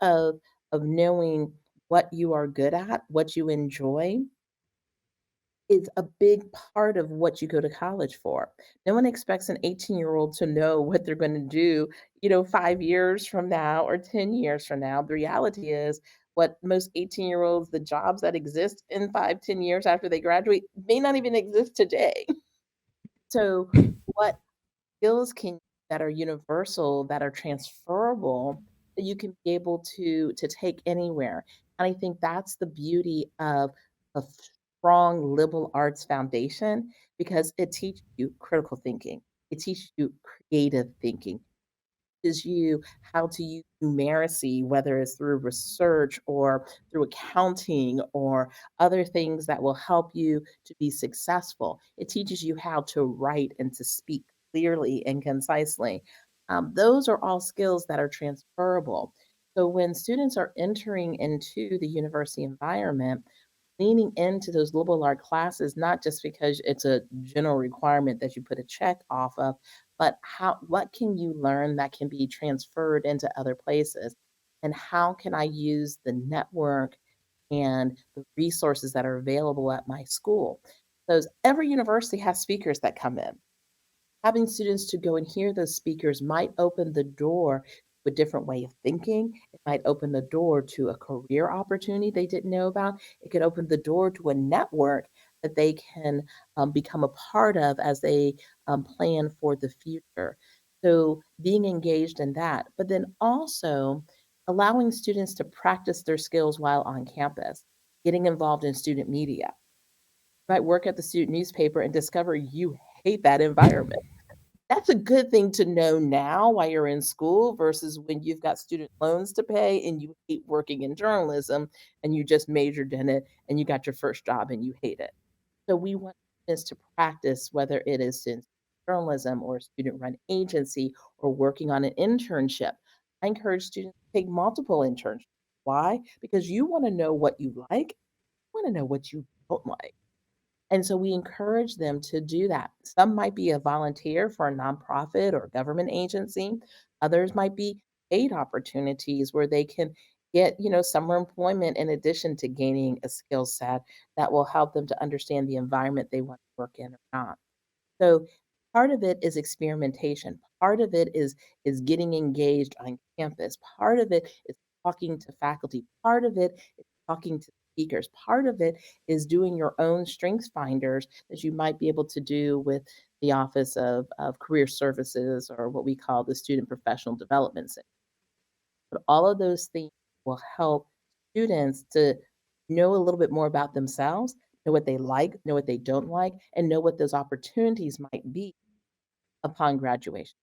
of knowing what you are good at, what you enjoy, is a big part of what you go to college for. No one expects an 18-year-old to know what they're gonna do, 5 years from now or 10 years from now. The reality is what most 18-year-olds, the jobs that exist in 5, 10 years after they graduate may not even exist today. So, what skills can that are universal, that are transferable, that you can be able to take anywhere. And I think that's the beauty of a strong liberal arts foundation because it teaches you critical thinking. It teaches you creative thinking teaches you how to use numeracy, whether it's through research or through accounting or other things that will help you to be successful. It teaches you how to write and to speak clearly and concisely. Those are all skills that are transferable. So when students are entering into the university environment, leaning into those liberal art classes, not just because it's a general requirement that you put a check off of, but what can you learn that can be transferred into other places? And how can I use the network and the resources that are available at my school? Because every university has speakers that come in. Having students to go and hear those speakers might open the door to a different way of thinking. It might open the door to a career opportunity they didn't know about. It could open the door to a network that they can become a part of as they plan for the future. So, being engaged in that, but then also allowing students to practice their skills while on campus, getting involved in student media. You might work at the student newspaper and discover you hate that environment. That's a good thing to know now while you're in school versus when you've got student loans to pay and you hate working in journalism and you just majored in it and you got your first job and you hate it. So we want students to practice whether it is in journalism or student run agency or working on an internship. I encourage students to take multiple internships. Why? Because you want to know what you like, you want to know what you don't like. And so we encourage them to do that. Some might be a volunteer for a nonprofit or government agency. Others might be paid opportunities where they can get, summer employment in addition to gaining a skill set that will help them to understand the environment they want to work in or not. So part of it is experimentation. Part of it is getting engaged on campus. Part of it is talking to faculty. Part of it is talking to speakers. Part of it is doing your own strengths finders that you might be able to do with the Office of Career Services or what we call the Student Professional Development Center. But all of those things will help students to know a little bit more about themselves, know what they like, know what they don't like, and know what those opportunities might be upon graduation.